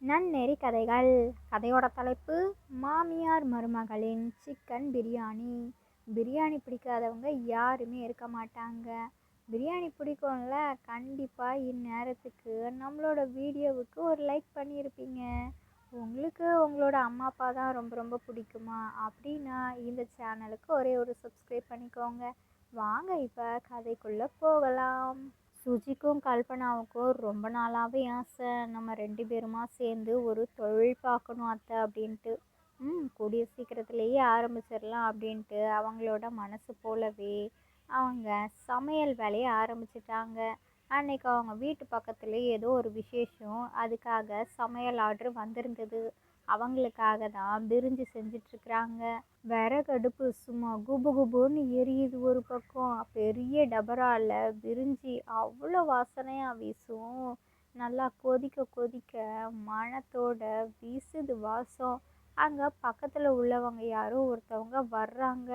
நன்னெறி கதைகள். கதையோட தலைப்பு மாமியார் மருமகளின் சிக்கன் பிரியாணி. பிரியாணி பிடிக்காதவங்க யாருமே இருக்க மாட்டாங்க. பிரியாணி பிடிக்கும்ல, கண்டிப்பாக இந்நேரத்துக்கு நம்மளோட வீடியோவுக்கு ஒரு லைக் பண்ணியிருப்பீங்க. உங்களுக்கு உங்களோட அம்மா அப்பா தான் ரொம்ப ரொம்ப பிடிக்குமா அப்படின்னா இந்த சேனலுக்கு ஒரே ஒரு சப்ஸ்கிரைப் பண்ணிக்கோங்க. வாங்க இப்போ கதைக்குள்ளே போகலாம். சுஜிக்கும் கல்பனாவுக்கும் ரொம்ப நாளாகவே ஆசை, நம்ம 2 பேருமா சேர்ந்து ஒரு தொழில் பார்க்கணும் அத்தை அப்படின்ட்டு. கூடிய சீக்கிரத்துலேயே ஆரம்பிச்சிடலாம் அப்படின்ட்டு அவங்களோட மனசு போலவே அவங்க சமையல் வேலையை ஆரம்பிச்சிட்டாங்க. அன்னைக்கு அவங்க வீட்டு பக்கத்துலேயே ஏதோ ஒரு விசேஷம், அதுக்காக சமையல் ஆர்டர் வந்திருந்தது. அவங்களுக்காக தான் பிரிஞ்சு செஞ்சிட்ருக்குறாங்க. விறகடுப்பு சும்மா குபு குபுன்னு எரியுது. ஒரு பக்கம் பெரிய டபரால பிரிஞ்சி அவ்வளோ வாசனையாக வீசும். நல்லா கொதிக்க கொதிக்க மணத்தோட வீசுது வாசம். அங்கே பக்கத்தில் உள்ளவங்க யாரோ ஒருத்தவங்க வர்றாங்க.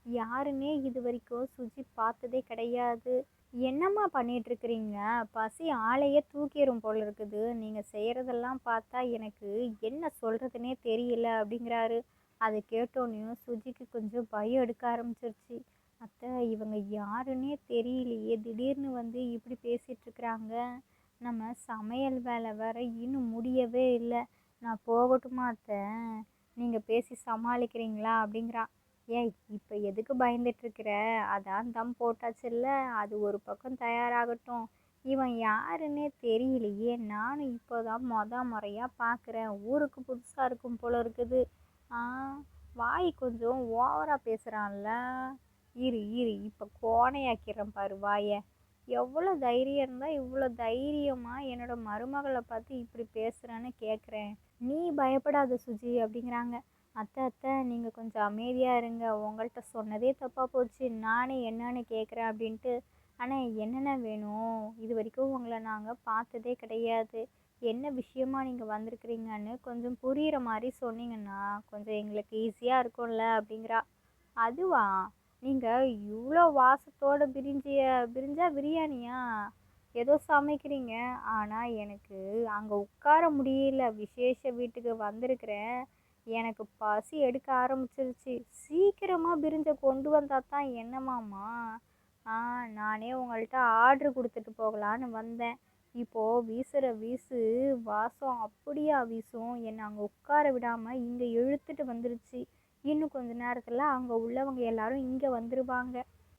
யாருன்னே இது வரைக்கும் சுஜி பார்த்ததே கிடையாது. என்னம்மா பண்ணிகிட்ருக்குறீங்க? பசி ஆளையே தூக்கிடும் போல இருக்குது. நீங்கள் செய்கிறதெல்லாம் பார்த்தா எனக்கு என்ன சொல்கிறதுனே தெரியல அப்படிங்கிறாரு. அதை கேட்டோன்னையும் சுஜிக்கு கொஞ்சம் பயம் எடுக்க ஆரம்பிச்சிருச்சு. அத்தை, இவங்க யாருன்னே தெரியலையே, திடீர்னு வந்து இப்படி பேசிகிட்ருக்குறாங்க. நம்ம சமையல் வேலை வேற இன்னும் முடியவே இல்லை. நான் போகட்டுமா அத்தை? நீங்கள் பேசி சமாளிக்கிறீங்களா அப்படிங்கிறான். ஏய், இப்போ எதுக்கு பயந்துட்டுருக்கிற? அதான் தம் போட்டாச்சுல்ல, அது ஒரு பக்கம் தயாராகட்டும். இவன் யாருன்னே தெரியலையே, நானும் இப்போ தான் முறையாக பார்க்குறேன். ஊருக்கு புதுசாக இருக்கும் போல இருக்குது. வாய் கொஞ்சம் ஓவராக பேசுகிறான்ல. இரு இரு, இப்போ கோணையாக்கிறேன் பாரு வாயை. எவ்வளோ தைரியம் இருந்தால் இவ்வளோ தைரியமாக என்னோட மருமகளை பார்த்து இப்படி பேசுகிறேன்னு கேட்குறேன். நீ பயப்படாத சுஜி அப்படிங்கிறாங்க. அத்தை அத்தை, நீங்கள் கொஞ்சம் அமைதியாக இருங்க. உங்கள்கிட்ட சொன்னதே தப்பாக போச்சு. நானே என்னன்னு கேட்குறேன் அப்படின்ட்டு. ஆனால் என்னென்ன வேணும்? இது வரைக்கும் உங்களை நாங்கள் பார்த்ததே கிடையாது. என்ன விஷயமா நீங்கள் வந்திருக்கிறீங்கன்னு கொஞ்சம் புரிகிற மாதிரி சொன்னீங்கன்னா கொஞ்சம் எங்களுக்கு ஈஸியாக இருக்கும்ல அப்படிங்கிறா. அதுவா? நீங்கள் இவ்வளோ வாசத்தோடு பிரிஞ்சா பிரியாணியா ஏதோ சமைக்கிறீங்க. ஆனால் எனக்கு அங்கே உட்கார முடியல. விசேஷ வீட்டுக்கு வந்திருக்கிறேன், எனக்கு பசி எடுக்க ஆரம்பிச்சிருச்சு. சீக்கிரமாக பிரிஞ்ச கொண்டு வந்தால் தான் என்னமாம்மா? நானே உங்கள்கிட்ட ஆர்டரு கொடுத்துட்டு போகலான்னு வந்தேன். இப்போது வீசுகிற வீசு வாசம் அப்படியா வீசும். என்னை அங்கே உட்கார விடாமல் இங்கே இழுத்துட்டு வந்துருச்சு. இன்னும் கொஞ்ச நேரத்தில் அங்கே உள்ளவங்க எல்லாரும் இங்கே வந்துடுவாங்க.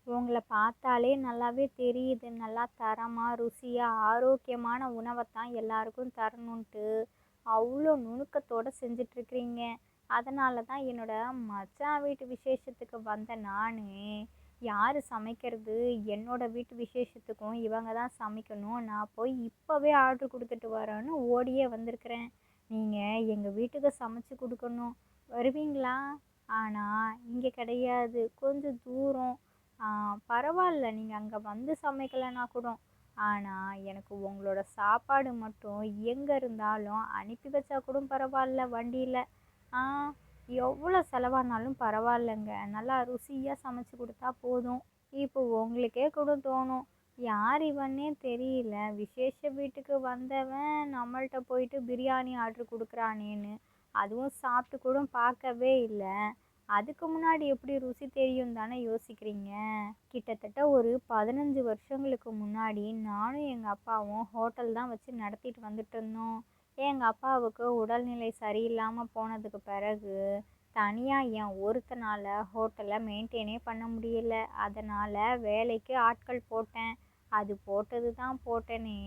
உங்களை பார்த்தாலே நல்லாவே தெரியுது, நல்லா தரமாக ருசியாக ஆரோக்கியமான உணவை தான் எல்லாருக்கும் தரணுன்ட்டு அவ்வளோ நுணுக்கத்தோடு செஞ்சிட்ருக்கிறீங்க. அதனால தான் என்னோட மச்சான் வீட்டு விசேஷத்துக்கு வந்த நான், யார் சமைக்கிறது? என்னோட வீட்டு விசேஷத்துக்கும் இவங்க தான் சமைக்கணும், நான் போய் இப்போவே ஆர்டர் கொடுத்துட்டு வரேன்னு ஓடியே வந்திருக்கிறேன். நீங்கள் எங்கள் வீட்டுக்கு சமைச்சு கொடுக்கணும், வருவீங்களா? ஆனால் இங்கே கிடையாது, கொஞ்சம் தூரம். பரவாயில்ல, நீங்கள் அங்கே வந்து சமைக்கலைன்னா கூட. ஆனால் எனக்கு உங்களோட சாப்பாடு மட்டும் எங்கே இருந்தாலும் அனுப்பி வச்சா கூட பரவாயில்ல, வண்டியில். எவ்வளோ செலவானாலும் பரவாயில்லைங்க, நல்லா ருசியாக சமைச்சு கொடுத்தா போதும். இப்போ உங்களுக்கே கூட தோணும், யார் இவனே தெரியல, விசேஷ வீட்டுக்கு வந்தவன் நம்மள்கிட்ட போயிட்டு பிரியாணி ஆர்டர் கொடுக்குறானேன்னு. அதுவும் சாப்பிட்டு கூட பார்க்கவே இல்லை, அதுக்கு முன்னாடி எப்படி ருசி தெரியும் தானே யோசிக்கிறீங்க. கிட்டத்தட்ட ஒரு 15 வருஷங்களுக்கு முன்னாடி நானும் எங்கள் அப்பாவும் ஹோட்டல் தான் வச்சு நடத்திட்டு வந்துட்டு இருந்தோம். எங்கள் அப்பாவுக்கு உடல்நிலை சரியில்லாமல் போனதுக்கு பிறகு தனியாக என் ஒருத்தனால் ஹோட்டலை மெயின்டைனே பண்ண முடியல. அதனால் வேலைக்கு ஆட்கள் போட்டேன். அது போட்டது தான் போட்டேனே,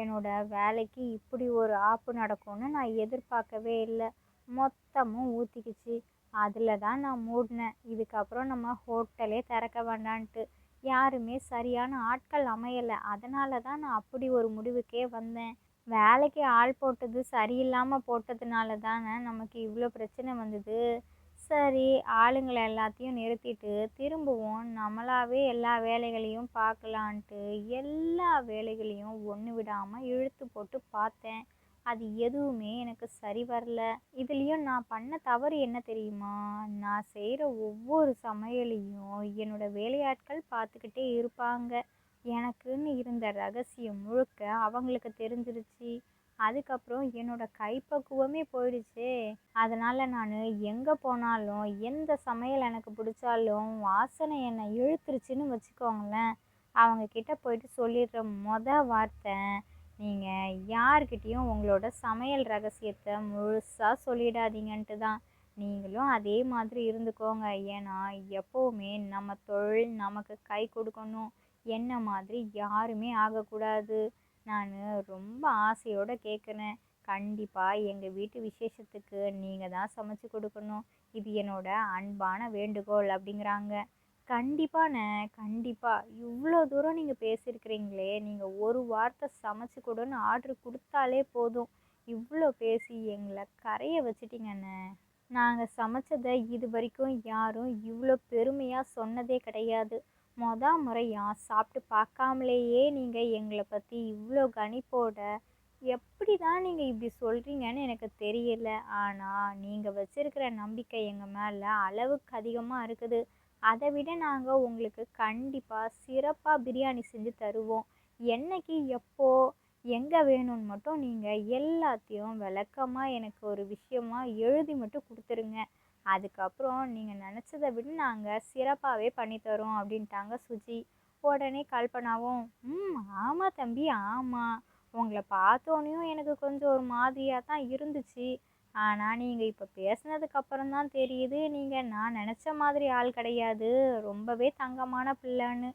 என்னோட வேலைக்கு இப்படி ஒரு ஆப்பு நடக்கும்னு நான் எதிர்பார்க்கவே இல்லை. மொத்தமும் ஊற்றிக்கிச்சு. அதில் தான் நான் மூடினேன், இதுக்கப்புறம் நம்ம ஹோட்டலே திறக்க வேண்டான்ட்டு. யாருமே சரியான ஆட்கள் அமையலை. அதனால தான் நான் அப்படி ஒரு முடிவுக்கே வந்தேன். வேலைக்கு ஆள் போட்டது சரியில்லாமல் போட்டதுனால தானே நமக்கு இவ்வளோ பிரச்சனை வந்தது. சரி, ஆளுங்களை எல்லாத்தையும் நிறுத்திட்டு திரும்பவும் நம்மளாவே எல்லா வேலைகளையும் பார்க்கலான்ட்டு எல்லா வேலைகளையும் ஒன்று விடாமல் இழுத்து போட்டு பார்த்தேன். அது எதுவுமே எனக்கு சரி வரல. இதுலேயும் நான் பண்ண தவறு என்ன தெரியுமா? நான் செய்கிற ஒவ்வொரு சமையலையும் என்னோட வேலையாட்கள் பார்த்துக்கிட்டே இருப்பாங்க. எனக்குன்னு இருந்த ரகசியம் முழுக்க அவங்களுக்கு தெரிஞ்சிருச்சு. அதுக்கப்புறம் என்னோட கைப்பக்குவமே போயிடுச்சே. அதனால் நான் எங்கே போனாலும் எந்த சமையல் எனக்கு பிடிச்சாலும் வாசனை என்னை இழுத்துருச்சுன்னு வச்சுக்கோங்களேன். அவங்க கிட்ட போயிட்டு சொல்லிடுற வார்த்தை, நீங்கள் யார்கிட்டேயும் உங்களோட சமையல் ரகசியத்தை முழுசாக சொல்லிடாதீங்கன்ட்டு தான். நீங்களும் அதே மாதிரி இருந்துக்கோங்க. ஏன்னா எப்போவுமே நம்ம தொழில் நமக்கு கை கொடுக்கணும். என்ன மாதிரி யாருமே ஆகக்கூடாது. நான் ரொம்ப ஆசையோடு கேட்குறேன். கண்டிப்பாக எங்கள் வீட்டு விசேஷத்துக்கு நீங்கள் தான் சமைச்சு கொடுக்கணும். இது என்னோட அன்பான வேண்டுகோள் அப்படிங்கிறாங்க. கண்டிப்பாண்ணே, கண்டிப்பாக. இவ்வளோ தூரம் நீங்கள் பேசியிருக்கிறீங்களே, நீங்கள் ஒரு வார்த்தை சமைச்சு கொடுன்னு ஆர்டர் கொடுத்தாலே போதும். இவ்வளோ பேசி எங்களை கரைய வச்சிட்டிங்கண்ணே. நாங்கள் சமைச்சதை இது வரைக்கும் யாரும் இவ்வளோ பெருமையாக சொன்னதே கிடையாது. முறையாக சாப்பிட்டு பார்க்காமலேயே நீங்கள் எங்களை பற்றி இவ்வளோ கணிப்போட எப்படி தான் நீங்கள் இப்படி சொல்கிறீங்கன்னு எனக்கு தெரியல. ஆனால் நீங்கள் வச்சுருக்கிற நம்பிக்கை எங்கள் மேலே அளவுக்கு அதிகமாக இருக்குது. அதை விட நாங்கள் உங்களுக்கு கண்டிப்பாக சிறப்பாக பிரியாணி செஞ்சு தருவோம். என்னைக்கு, எப்போ, எங்கே வேணும்னு மட்டும் நீங்கள் எல்லாத்தையும் விளக்கமாக எனக்கு ஒரு விஷயமா எழுதி மட்டும் கொடுத்துருங்க. அதுக்கப்புறம் நீங்கள் நினச்சதை விட நாங்கள் சிறப்பாகவே பண்ணித்தரோம் அப்படின்ட்டாங்க சுஜி. உடனே கல்பனாவும், ஆமாம் தம்பி, ஆமாம். உங்களை பார்த்தோன்னையும் எனக்கு கொஞ்சம் ஒரு மாதிரியாக தான் இருந்துச்சு. ஆனால் நீங்கள் இப்போ பேசுனதுக்கப்புறம் தான் தெரியுது, நீங்கள் நான் நினச்ச மாதிரி ஆள் கிடையாது. ரொம்பவே தங்கமான பிள்ளைன்னு.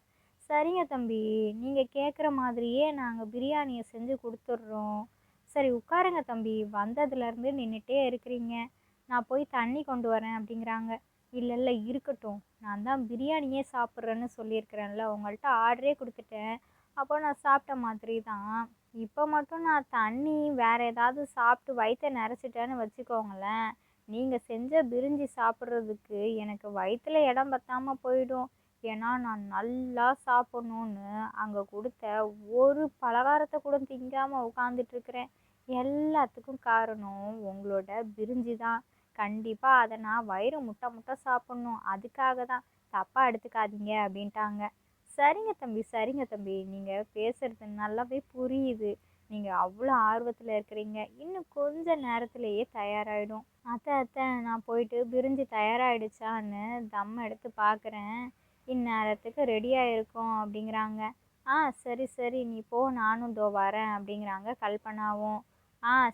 சரிங்க தம்பி, நீங்கள் கேட்குற மாதிரியே நாங்கள் பிரியாணியை செஞ்சு கொடுத்துட்றோம். சரி உட்காருங்க தம்பி, வந்ததுலேருந்து நின்றுட்டே இருக்கிறீங்க. நான் போய் தண்ணி கொண்டு வரேன் அப்படிங்கிறாங்க. இல்லை இல்லை இருக்கட்டும், நான் தான் பிரியாணியே சாப்பிட்றேன்னு சொல்லியிருக்கிறேன்ல, உங்கள்கிட்ட ஆர்டரே கொடுத்துட்டேன். அப்போ நான் சாப்பிட்ட மாதிரி தான். இப்போ மட்டும் நான் தண்ணி வேறு ஏதாவது சாப்பிட்டு வயிற்றை நிறச்சிட்டேன்னு வச்சுக்கோங்களேன், நீங்கள் செஞ்ச பிரிஞ்சி சாப்பிட்றதுக்கு எனக்கு வயிற்றில் இடம் பற்றாமல் போயிடும். ஏன்னா நான் நல்லா சாப்பிட்ணுன்னு அங்கே கொடுத்த ஒரு பலகாரத்தை கூட திங்காமல் உட்காந்துட்ருக்கிறேன். எல்லாத்துக்கும் காரணம் உங்களோட பிரிஞ்சி தான். கண்டிப்பாக அதை நான் வயிறு முட்டை முட்டை சாப்பிட்ணும். அதுக்காக தான், தப்பாக எடுத்துக்காதீங்க அப்படின்ட்டாங்க. சரிங்க தம்பி, சரிங்க தம்பி, நீங்கள் பேசுகிறது நல்லாவே புரியுது. நீங்கள் அவ்வளோ ஆர்வத்தில் இருக்கிறீங்க. இன்னும் கொஞ்ச நேரத்திலேயே தயாராகிடும். அத்தை நான் போயிட்டு பிரிஞ்சு தயாராகிடுச்சான்னு தம் எடுத்து பார்க்குறேன். இந்நேரத்துக்கு ரெடியாக இருக்கும் அப்படிங்கிறாங்க. சரி சரி, நீ போ, நானும் இதோ வரேன் அப்படிங்கிறாங்க கல்பனாவும்.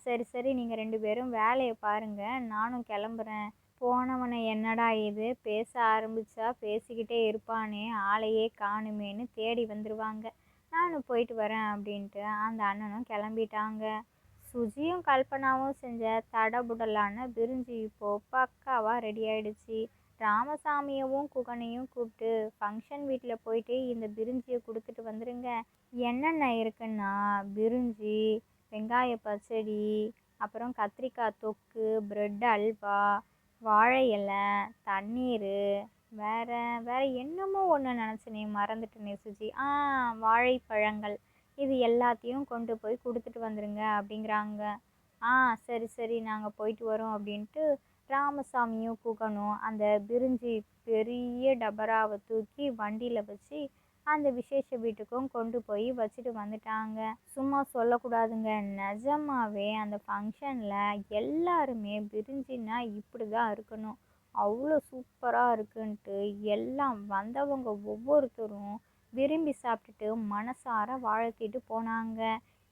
சரி சரி, நீங்கள் 2 பேரும் வேலையை பாருங்கள், நானும் கிளம்புறேன். போனவனை என்னடா இது பேச ஆரம்பித்தா பேசிக்கிட்டே இருப்பானே, ஆளையே காணுமேன்னு தேடி வந்துடுவாங்க. நானும் போயிட்டு வரேன் அப்படின்ட்டு அந்த அண்ணனும் கிளம்பிட்டாங்க. சுஜியும் கல்பனாவும் செஞ்ச தடபுடலான பிரிஞ்சி இப்போது பக்காவாக ரெடி ஆகிடுச்சு. ராமசாமியவும் குகனையும் கூப்பிட்டு ஃபங்க்ஷன் வீட்டில் போயிட்டு இந்த பிரிஞ்சியை கொடுத்துட்டு வந்துடுங்க. என்னென்ன இருக்குன்னா பிரிஞ்சி, வெங்காய பச்சடி, அப்புறம் கத்திரிக்காய் தொக்கு, பிரெட் அல்வா, வாழை இலை, தண்ணீர், வேறு என்னமோ ஒன்று நினச்சினே மறந்துட்டேனே சுஜி, வாழைப்பழங்கள், இது எல்லாத்தையும் கொண்டு போய் கொடுத்துட்டு வந்துடுங்க அப்படிங்கிறாங்க. சரி சரி, நாங்கள் போயிட்டு வரோம் அப்படின்ட்டு ராமசாமியும் குகனும் அந்த பிரிஞ்சி பெரிய டபராவை தூக்கி வண்டியில் வச்சு அந்த விசேஷ வீட்டுக்கும் கொண்டு போய் வச்சுட்டு வந்துட்டாங்க. சும்மா சொல்லக்கூடாதுங்க, நிஜமாவே அந்த ஃபங்க்ஷனில் எல்லாருமே பிரிஞ்சின்னா இப்படி தான் இருக்கணும், அவ்வளோ சூப்பராக இருக்குன்ட்டு எல்லாம் வந்தவங்க ஒவ்வொருத்தரும் விரும்பி சாப்பிட்டுட்டு மனசார வாழ்த்திட்டு போனாங்க.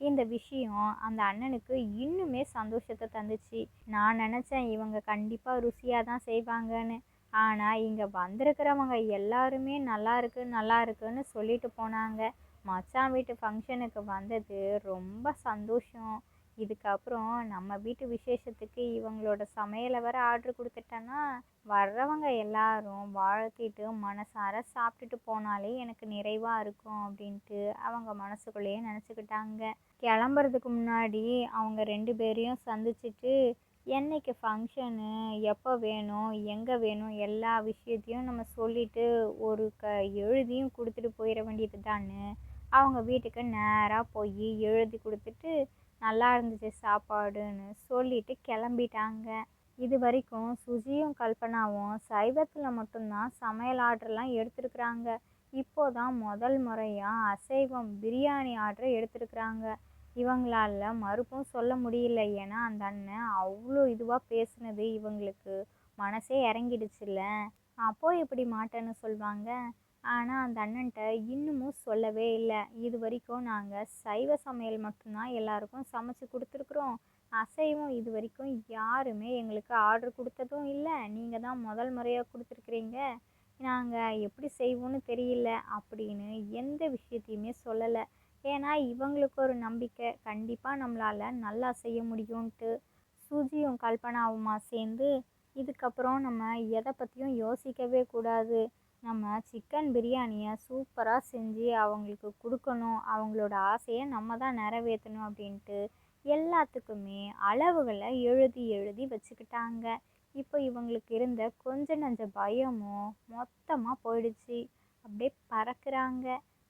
இந்த விஷயம் அந்த அண்ணனுக்கு இன்னுமே சந்தோஷத்தை தந்துச்சு. நான் நினச்சேன் இவங்க கண்டிப்பாக ருசியாக தான் செய்வாங்கன்னு. ஆனால் இங்கே வந்திருக்கிறவங்க எல்லாருமே நல்லா இருக்குன்னு சொல்லிட்டு போனாங்க. மச்சான் வீட்டு ஃபங்க்ஷனுக்கு வந்தது ரொம்ப சந்தோஷம். இதுக்கப்புறம் நம்ம வீட்டு விசேஷத்துக்கு இவங்களோட சமையலை வர ஆர்டர் கொடுத்துட்டேன்னா வர்றவங்க எல்லாரும் வாழ்த்திட்டு மனசார சாப்பிட்டுட்டு போனாலே எனக்கு நிறைவாக இருக்கும் அப்படின்ட்டு அவங்க மனசுக்குள்ளேயே நினச்சிக்கிட்டாங்க. கிளம்புறதுக்கு முன்னாடி அவங்க 2 பேரையும் சந்திச்சுட்டு என்னைக்கு ஃபங்க்ஷனு, எப்போ வேணும், எங்கே வேணும், எல்லா விஷயத்தையும் நம்ம சொல்லிவிட்டு ஒரு எழுதியும் கொடுத்துட்டு போயிட வேண்டியது தானே. அவங்க வீட்டுக்கு நேராக போய் எழுதி கொடுத்துட்டு நல்லா இருந்துச்சு சாப்பாடுன்னு சொல்லிட்டு கிளம்பிட்டாங்க. இது வரைக்கும் சுஜியும் கல்பனாவும் சைவத்தில் மட்டும்தான் சமையல் ஆர்டர்லாம் எடுத்துருக்குறாங்க. இப்போதான் முதல் முறையாக அசைவம் பிரியாணி ஆர்டர் எடுத்துருக்குறாங்க. இவங்களால மறுப்பும் சொல்ல முடியல. ஏன்னா அந்த அண்ணன் அவ்வளோ இதுவாக பேசுனது இவங்களுக்கு மனசே இறங்கிடுச்சுல்ல. அப்போ எப்படி மாட்டேன்னு சொல்வாங்க. ஆனால் அந்த அண்ணன்ட்ட இன்னமும் சொல்லவே இல்லை. இது வரைக்கும் நாங்கள் சைவ சமையல் மட்டும்தான் எல்லாருக்கும் சமைச்சு கொடுத்துருக்குறோம். அசைவம் இது வரைக்கும் யாருமே எங்களுக்கு ஆர்டர் கொடுத்ததும் இல்லை. நீங்கள் தான் முதல் முறையாக கொடுத்துருக்குறீங்க. நாங்கள் எப்படி செய்வோன்னு தெரியல அப்படின்னு எந்த விஷயத்தையுமே சொல்லலை. ஏன்னா இவங்களுக்கு ஒரு நம்பிக்கை கண்டிப்பாக நம்மளால் நல்லா செய்ய முடியும்ன்ட்டு. சுஜியும் கல்பனாவுமா சேர்ந்து இதுக்கப்புறம் நம்ம எதை பற்றியும் யோசிக்கவே கூடாது. நம்ம சிக்கன் பிரியாணியை சூப்பராக செஞ்சு அவங்களுக்கு கொடுக்கணும். அவங்களோட ஆசையை நம்ம தான் நிறைவேற்றணும் அப்படின்ட்டு எல்லாத்துக்குமே அளவுகளை எழுதி எழுதி வச்சுக்கிட்டாங்க. இப்போ இவங்களுக்கு இருந்த கொஞ்ச நஞ்ச பயமும் மொத்தமாக போயிடுச்சு. அப்படியே பறக்குறாங்க.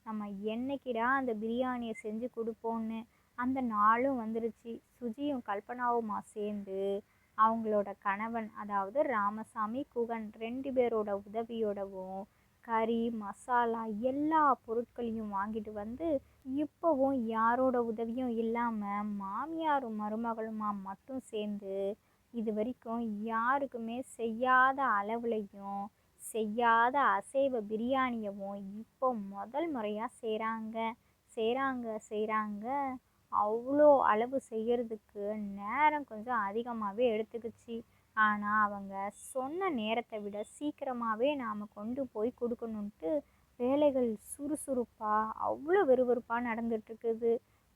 நம்ம என்னைக்கிடா அந்த பிரியாணியை செஞ்சு கொடுப்போன்னு. அந்த நாளும் வந்துருச்சு. சுஜியும் கல்பனாவுமா சேர்ந்து அவங்களோட கணவன் அதாவது ராமசாமி குகன் 2 பேரோட உதவியோடவும் கறி மசாலா எல்லா பொருட்களையும் வாங்கிட்டு வந்து இப்போவும் யாரோட உதவியும் இல்லாமல் மாமியாரும் மருமகளுமா மட்டும் சேர்ந்து இது வரைக்கும் யாருக்குமே செய்யாத அளவுலையும் செய்யாத அசைவ பிரியாணியவும் இப்போ முதல் முறையாக செய்கிறாங்க. அவ்வளோ அளவு செய்கிறதுக்கு நேரம் கொஞ்சம் அதிகமாகவே எடுத்துக்கிச்சு. ஆனால் அவங்க சொன்ன நேரத்தை விட சீக்கிரமாகவே நாம் கொண்டு போய் கொடுக்கணுன்ட்டு வேலைகள் சுறுசுறுப்பாக அவ்வளோ விறுவிறுப்பாக நடந்துட்டுருக்குது.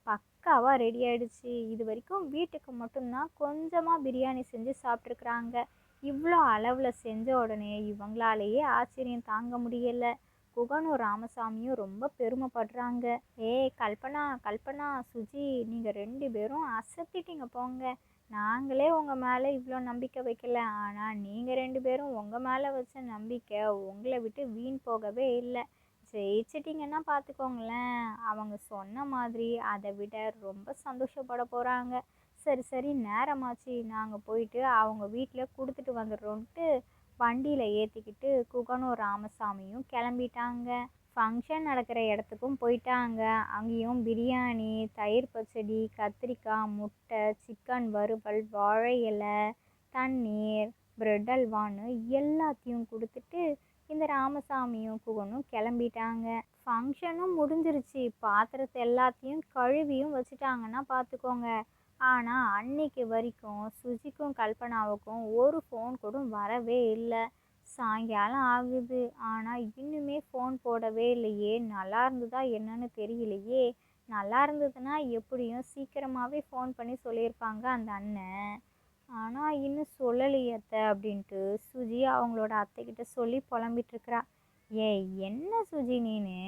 பக்காவாக ரெடி ஆகிடுச்சு. இது வரைக்கும் வீட்டுக்கு மட்டும்தான் கொஞ்சமாக பிரியாணி செஞ்சு சாப்பிட்ருக்குறாங்க. இவ்வளோ அளவில் செஞ்ச உடனே இவங்களாலேயே ஆச்சரியம் தாங்க முடியலை. குகனும் ராமசாமியும் ரொம்ப பெருமைப்படுறாங்க. ஏய் கல்பனா கல்பனா சுஜி, நீங்கள் 2 பேரும் அசத்திட்டீங்க போங்க. நாங்களே உங்கள் மேலே இவ்வளோ நம்பிக்கை வைக்கல. ஆனால் நீங்கள் 2 பேரும் உங்கள் மேலே வச்ச நம்பிக்கை உங்களை விட்டு வீண் போகவே இல்லை. ஜெயிச்சிட்டிங்கன்னா பார்த்துக்கோங்களேன். அவங்க சொன்ன மாதிரி அதை விட ரொம்ப சந்தோஷப்பட போகிறாங்க. சரி சரி நேரமாச்சு, நாங்கள் போயிட்டு அவங்க வீட்டில் கொடுத்துட்டு வந்துடுறோன்ட்டு வண்டியில் ஏற்றிக்கிட்டு குகனும் ராமசாமியும் கிளம்பிட்டாங்க. ஃபங்க்ஷன் நடக்கிற இடத்துக்கும் போயிட்டாங்க. அங்கேயும் பிரியாணி, தயிர் பச்சடி, கத்திரிக்காய், முட்டை, சிக்கன் வறுவல், வாழை இலை, தண்ணீர், பிரெட் அல்வான்னு எல்லாத்தையும் கொடுத்துட்டு இந்த ராமசாமியும் குகனும் கிளம்பிட்டாங்க. ஃபங்க்ஷனும் முடிஞ்சிருச்சு. பாத்திரத்தை எல்லாத்தையும் கழுவியும் வச்சுட்டாங்கன்னா பார்த்துக்கோங்க. ஆனால் அன்னைக்கு வரைக்கும் சுஜிக்கும் கல்பனாவுக்கும் ஒரு ஃபோன் கூட வரவே இல்லை. சாயங்காலம் ஆகுது. ஆனால் இன்னுமே ஃபோன் போடவே இல்லையே. நல்லா இருந்ததா என்னன்னு தெரியலையே. நல்லா இருந்ததுன்னா எப்படியும் சீக்கிரமாகவே ஃபோன் பண்ணி சொல்லியிருப்பாங்க அந்த அண்ணன். ஆனால் இன்னும் சொல்லலையே அத்தை அப்படின்ட்டு சுஜி அவங்களோட அத்தைக்கிட்ட சொல்லி புலம்பிகிட்ருக்குறா. ஏய் என்ன சுஜி நீனு,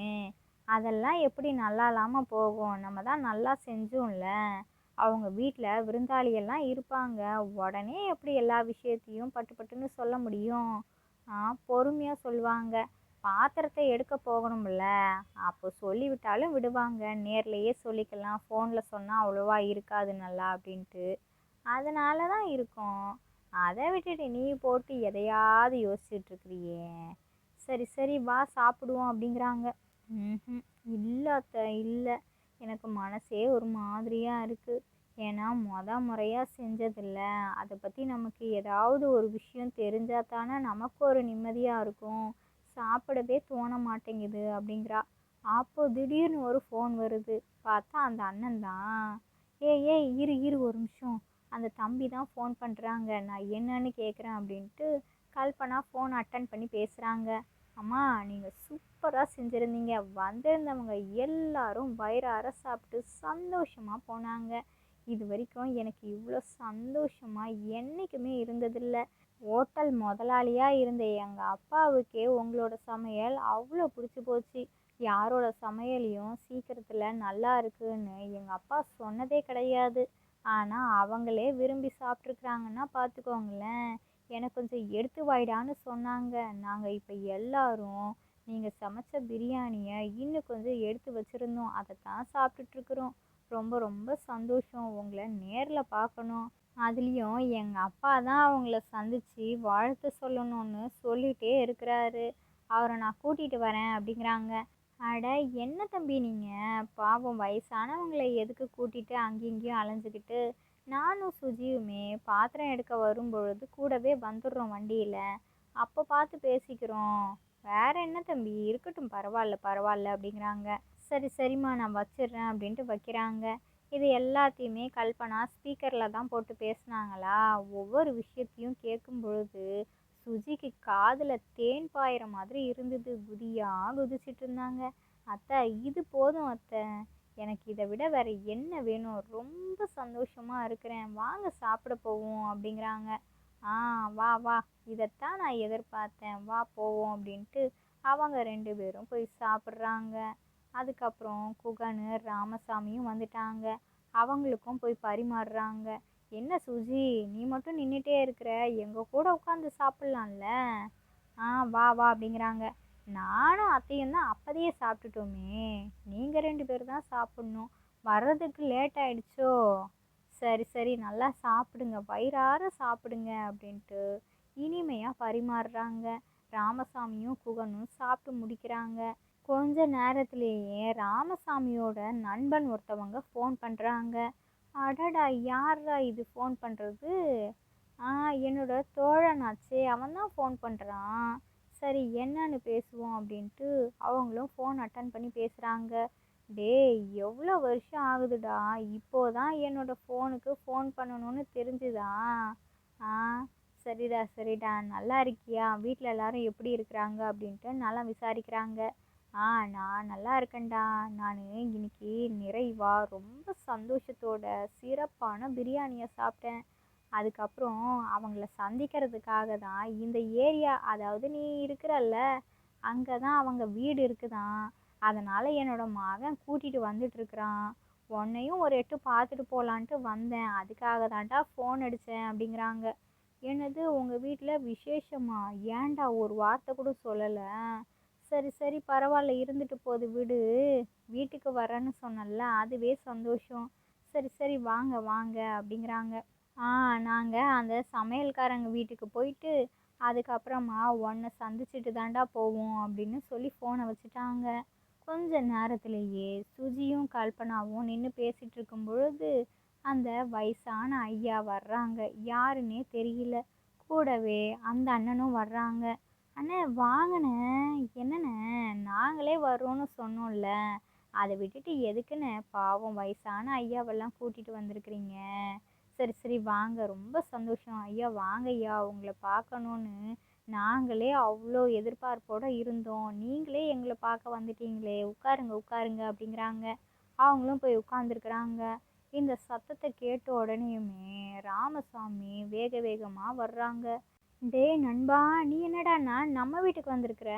அதெல்லாம் எப்படி நல்லா இல்லாமல் போகும். நம்ம தான் நல்லா செஞ்சோம்ல. அவங்க வீட்டில் விருந்தாளியெல்லாம் இருப்பாங்க. உடனே எப்படி எல்லா விஷயத்தையும் பட்டு பட்டுன்னு சொல்ல முடியும். பொறுமையாக சொல்லுவாங்க. பாத்திரத்தை எடுக்க போகணும்ல, அப்போ சொல்லிவிட்டாலும் விடுவாங்க. நேர்லையே சொல்லிக்கலாம். ஃபோனில் சொன்னால் அவ்வளோவா இருக்காது நல்லா அப்படின்ட்டு. அதனால தான் இருக்கும். அதை விட்டுட்டு நீ போட்டு எதையாவது யோசிச்சுட்ருக்குறியே. சரி சரி வா சாப்பிடுவோம் அப்படிங்கிறாங்க. ம் இல்லை அத்தை இல்லை, எனக்கு மனசே ஒரு மாதிரியாக இருக்குது. ஏன்னா முறையாக செஞ்சதில்ல. அதை பற்றி நமக்கு ஏதாவது ஒரு விஷயம் தெரிஞ்சால் தானே நமக்கு ஒரு நிம்மதியாக இருக்கும். சாப்பிடவே தோண மாட்டேங்குது அப்படிங்கிறா. அப்போ திடீர்னு ஒரு ஃபோன் வருது. பார்த்தா அந்த அண்ணன் தான். ஏய் ஏய் இரு இரு ஒரு நிமிஷம், அந்த தம்பி தான் ஃபோன் பண்ணுறாங்க, நான் என்னன்னு கேட்குறேன் அப்படின்ட்டு கல்பனா ஃபோன் அட்டன் பண்ணி பேசுகிறாங்க. அம்மா நீங்கள் சூப்பராக செஞ்சுருந்தீங்க. வந்திருந்தவங்க எல்லாரும் வயிறார சாப்பிட்டு சந்தோஷமாக போனாங்க. இது வரைக்கும் எனக்கு இவ்வளோ சந்தோஷமாக என்றைக்குமே இருந்ததில்லை. ஹோட்டல் முதலாளியாக இருந்த எங்கள் அப்பாவுக்கே உங்களோட சமையல் அவ்வளோ பிடிச்சி போச்சு. யாரோட சமையலையும் சீக்கிரத்தில் நல்லா இருக்குன்னு எங்கள் அப்பா சொன்னதே கிடையாது. ஆனால் அவங்களே விரும்பி சாப்பிட்ருக்குறாங்கன்னா பார்த்துக்கோங்களேன். எனக்கு கொஞ்சம் எடுத்து வாயிடான்னு சொன்னாங்க. நாங்கள் இப்போ எல்லாரும் நீங்கள் சமைச்ச பிரியாணியை இன்னும் கொஞ்சம் எடுத்து வச்சுருந்தோம். அதை தான் சாப்பிட்டுட்ருக்குறோம். ரொம்ப ரொம்ப சந்தோஷம். உங்களை நேரில் பார்க்கணும். அதுலேயும் எங்கள் அப்பா தான் அவங்கள சந்தித்து வாழ்த்து சொல்லணும்னு சொல்லிகிட்டே இருக்கிறாரு. அவரை நான் கூட்டிகிட்டு வரேன் அப்படிங்கிறாங்க. அட என்ன தம்பி நீங்கள் பாவம் வயசானவங்களை எதுக்கு கூட்டிட்டு அங்கேயும் இங்கேயும் அலைஞ்சிக்கிட்டு நானும் சுஜியுமே பாத்திரம் எடுக்க வரும்பொழுது கூடவே வந்துடுறோம் வண்டியில். அப்போ பார்த்து பேசிக்கிறோம். வேற என்ன தம்பி இருக்கட்டும், பரவாயில்ல பரவாயில்ல அப்படிங்கிறாங்க. சரி சரிம்மா நான் வச்சிடுறேன் அப்படின்ட்டு வைக்கிறாங்க. இது எல்லாத்தையுமே கல்பனா ஸ்பீக்கரில் தான் போட்டு பேசுனாங்களா. ஒவ்வொரு விஷயத்தையும் கேட்கும் பொழுது சுஜிக்கு காதில் தேன் பாயிற மாதிரி இருந்தது. குதியாக குதிச்சிட்டு இருந்தாங்க. அத்தை இது போதும் அத்தை, எனக்கு இதை விட வேற என்ன வேணும், ரொம்ப சந்தோஷமாக இருக்கிறேன், வாங்க சாப்பிட போவோம் அப்படிங்கிறாங்க. ஆ வா வா, இதைத்தான் நான் எதிர்பார்த்தேன், வா போவோம் அப்படின்ட்டு அவங்க 2 பேரும் போய் சாப்பிட்றாங்க. அதுக்கப்புறம் குகனு ராமசாமியும் வந்துட்டாங்க. அவங்களுக்கும் போய் பரிமாறுறாங்க. என்ன சுஜி நீ மட்டும் நின்றுட்டே இருக்கிற, எங்கள் கூட உட்காந்து சாப்பிட்லாம்ல. ஆ வா வா அப்படிங்கிறாங்க. நானும் அத்தையும் தான் அப்போதையே சாப்பிட்டுட்டோமே, நீங்கள் 2 பேர் தான் சாப்பிட்ணும், வர்றதுக்கு லேட் ஆயிடுச்சோ. சரி சரி நல்லா சாப்பிடுங்க, வயிறார சாப்பிடுங்க அப்படின்ட்டு இனிமையாக பரிமாறுறாங்க. ராமசாமியும் குகனும் சாப்பிட்டு முடிக்கிறாங்க. கொஞ்ச நேரத்திலேயே ராமசாமியோட நண்பன் ஒருத்தவங்க ஃபோன் பண்ணுறாங்க. அடடா யாரா இது ஃபோன் பண்ணுறது? ஆ என்னோட தோழனாச்சே, அவன் தான் ஃபோன் பண்ணுறான். சரி என்னன்னு பேசுவோம் அப்படின்ட்டு அவங்களும் ஃபோன் அட்டன் பண்ணி பேசுகிறாங்க. டேய் எவ்வளோ வருஷம் ஆகுதுடா, இப்போதான் என்னோட ஃபோனுக்கு ஃபோன் பண்ணணும்னு தெரிஞ்சுதா? ஆ சரிடா சரிடா, நல்லா இருக்கியா, வீட்டில் எல்லாரும் எப்படி இருக்கிறாங்க அப்படின்ட்டு நல்லா விசாரிக்கிறாங்க. ஆ நான் நல்லா இருக்கேன்டா, நான் இன்னைக்கு நிறைவா ரொம்ப சந்தோஷத்தோட சிறப்பான பிரியாணியை சாப்பிட்டேன். அதுக்கப்புறம் அவங்கள சந்திக்கிறதுக்காக தான் இந்த ஏரியா, அதாவது நீ இருக்கிறல்ல அங்கே தான் அவங்க வீடு இருக்குதான். அதனால் என்னோட மகன் கூட்டிகிட்டு வந்துட்டுருக்குறான். உன்னையும் ஒரு எட்டு பார்த்துட்டு போகலான்ட்டு வந்தேன், அதுக்காக தான்டா ஃபோன் அடித்தேன் அப்படிங்கிறாங்க. என்னது உங்கள் வீட்டில் விசேஷமா? ஏன்டா ஒரு வார்த்தை கூட சொல்லலை? சரி சரி பரவாயில்ல இருந்துட்டு போகுது விடு, வீட்டுக்கு வரேன்னு சொன்னல அதுவே சந்தோஷம். சரி சரி வாங்க வாங்க அப்படிங்கிறாங்க. நாங்கள் அந்த சமையல்காரங்க வீட்டுக்கு போயிட்டு அதுக்கப்புறமா உன்னை சந்திச்சுட்டு தாண்டா போவோம் அப்படின்னு சொல்லி ஃபோனை வச்சுட்டாங்க. கொஞ்ச நேரத்திலேயே சுஜியும் கல்பனாவும் நின்று பேசிகிட்டு இருக்கும் பொழுது அந்த வயசான ஐயா வர்றாங்க. யாருன்னே தெரியல. கூடவே அந்த அண்ணனும் வர்றாங்க. அண்ணே வாங்கண்ணே. என்னண்ணே நாங்களே வரோன்னு சொன்னோம்ல, அதை விட்டுட்டு எதுக்குண்ணே பாவம் வயசான ஐயாவெல்லாம் கூட்டிகிட்டு வந்திருக்கிறீங்க? சரி சரி வாங்க, ரொம்ப சந்தோஷம் ஐயா, வாங்க ஐயா, உங்களை பார்க்கணுன்னு நாங்களே அவ்வளோ எதிர்பார்ப்போடு இருந்தோம், நீங்களே எங்களை பார்க்க வந்துட்டீங்களே, உட்காருங்க உட்காருங்க அப்படிங்கிறாங்க. அவங்களும் போய் உட்காந்துருக்குறாங்க. இந்த சத்தத்தை கேட்ட உடனேயுமே ராமசாமி வேக வேகமாக வர்றாங்க. டேய் நண்பா, நீ என்னடாண்ணா நம்ம வீட்டுக்கு வந்திருக்கிற?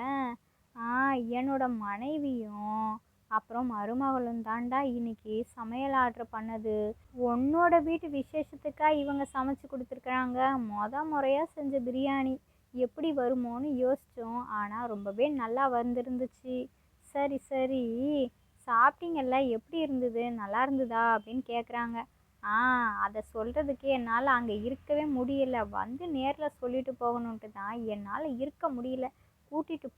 என்னோட மனைவியும் அப்புறம் மருமகளும் தாண்டா இன்னைக்கு சமையல் ஆர்டர் பண்ணது. உன்னோட வீட்டு விசேஷத்துக்கா இவங்க சமைச்சு கொடுத்துருக்குறாங்க. முறையாக செஞ்ச பிரியாணி எப்படி வருமோன்னு யோசித்தோம், ஆனால் ரொம்பவே நல்லா வந்துருந்துச்சு. சரி சரி சாப்பிட்டீங்கல்ல, எப்படி இருந்தது, நல்லா இருந்ததா அப்படின்னு கேட்குறாங்க. அதை சொல்கிறதுக்கு என்னால் அங்கே இருக்கவே முடியல, வந்து நேரில் சொல்லிட்டு போகணுன்ட்டு தான் என்னால் இருக்க முடியல. கூட்டிகிட்டு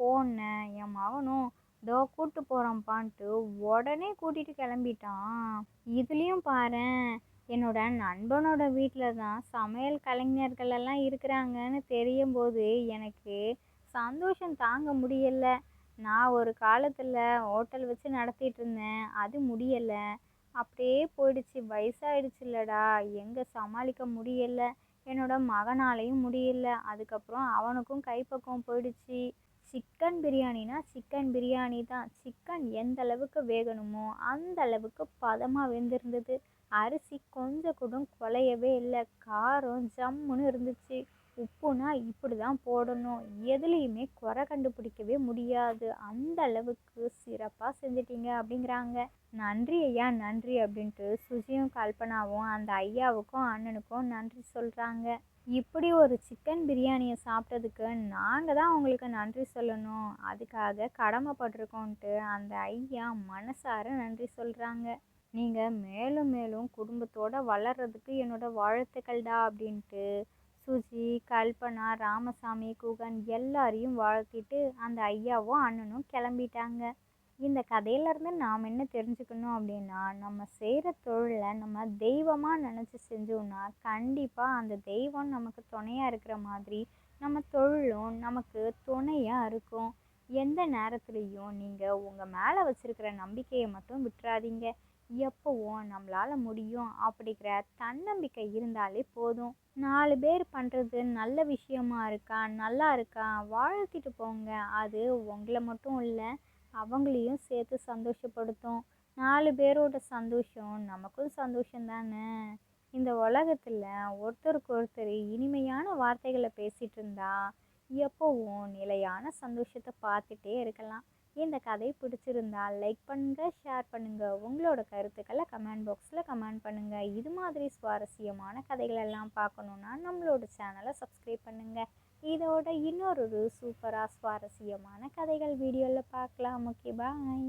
போனேன், என் மகனும் இதோ கூப்பிட்டு போகிறோம்ப்பான்ட்டு உடனே கூட்டிகிட்டு கிளம்பிட்டான். இதுலேயும் பாரேன், என்னோட நண்பனோட வீட்டில் தான் சமையல் கலைஞர்கள் எல்லாம் இருக்கிறாங்கன்னு தெரியும் போது எனக்கு சந்தோஷம் தாங்க முடியலை. நான் ஒரு காலத்தில் ஹோட்டல் வச்சு நடத்திட்டு இருந்தேன், அது முடியலை, அப்படியே போயிடுச்சு, வயசாயிடுச்சுல்லடா, எங்கே சமாளிக்க முடியலை, என்னோட மகனாலையும் முடியல. அதுக்கப்புறம் அவனுக்கும் கைப்பக்குவம் போயிடுச்சு. சிக்கன் பிரியாணினா சிக்கன் பிரியாணி தான், சிக்கன் எந்த அளவுக்கு வேகணுமோ அந்த அளவுக்கு பதமாக வெந்திருந்தது. அரிசி கொஞ்சம் கூட குலையவே இல்லை, காரம் ஜம்முன்னு இருந்துச்சு. உப்புனா இப்படி தான் போடணும், எதுலேயுமே குறை கண்டுபிடிக்கவே முடியாது, அந்த அளவுக்கு சிறப்பாக செஞ்சிட்டீங்க அப்படிங்கிறாங்க. நன்றி ஐயா நன்றி அப்படின்ட்டு சுஜியும் கல்பனாவும் அந்த ஐயாவுக்கும் அண்ணனுக்கும் நன்றி சொல்கிறாங்க. இப்படி ஒரு சிக்கன் பிரியாணியை சாப்பிட்டதுக்கு நாங்கள் தான் உங்களுக்கு நன்றி சொல்லணும், அதுக்காக கடமைப்பட்டிருக்கோன்ட்டு அந்த ஐயா மனசார நன்றி சொல்கிறாங்க. நீங்கள் மேலும் மேலும் குடும்பத்தோடு வளர்கிறதுக்கு என்னோட வாழ்த்துக்கள்டா அப்படின்ட்டு சுஜி, கல்பனா, ராமசாமி, குகன் எல்லாரையும் வாழ்த்திட்டு அந்த ஐயாவும் அண்ணனும் கிளம்பிட்டாங்க. இந்த கதையிலேருந்து நாம் என்ன தெரிஞ்சுக்கணும் அப்படின்னா, நம்ம செய்கிற தொழிலை நம்ம தெய்வமாக நினச்சி செஞ்சோம்னா கண்டிப்பாக அந்த தெய்வம் நமக்கு துணையாக இருக்கிற மாதிரி நம்ம தொழிலும் நமக்கு துணையாக இருக்கும். எந்த நேரத்துலையும் நீங்கள் உங்கள் மேலே வச்சுருக்கிற நம்பிக்கையை மட்டும் விட்டுறாதீங்க. எப்போவும் நம்மளால் முடியும் அப்படிங்கிற தன்னம்பிக்கை இருந்தாலே போதும். 4 பேர் பண்ணுறது நல்ல விஷயமா இருக்கா, நல்லா இருக்கா, வாழ்த்திட்டு போங்க. அது உங்களை மட்டும் இல்லை, அவங்களையும் சேர்த்து சந்தோஷப்படுத்தும். 4 பேரோட சந்தோஷம் நமக்கும் சந்தோஷம் தானே. இந்த உலகத்தில் ஒருத்தருக்கு ஒருத்தர் இனிமையான வார்த்தைகளை பேசிகிட்டு இருந்தா எப்போவும் நிலையான சந்தோஷத்தை பார்த்துட்டே இருக்கலாம். இந்த கதை பிடிச்சிருந்தா லைக் பண்ணுங்கள், ஷேர் பண்ணுங்கள். உங்களோட கருத்துக்களை கமெண்ட் பாக்ஸில் கமெண்ட் பண்ணுங்கள். இது மாதிரி சுவாரஸ்யமான கதைகள் எல்லாம் பார்க்கணுன்னா நம்மளோட சேனலை சப்ஸ்கிரைப் பண்ணுங்கள். இதோட இன்னொரு சூப்பராக சுவாரஸ்யமான கதைகள் வீடியோவில் பார்க்கலாம். ஓகே, பாய்.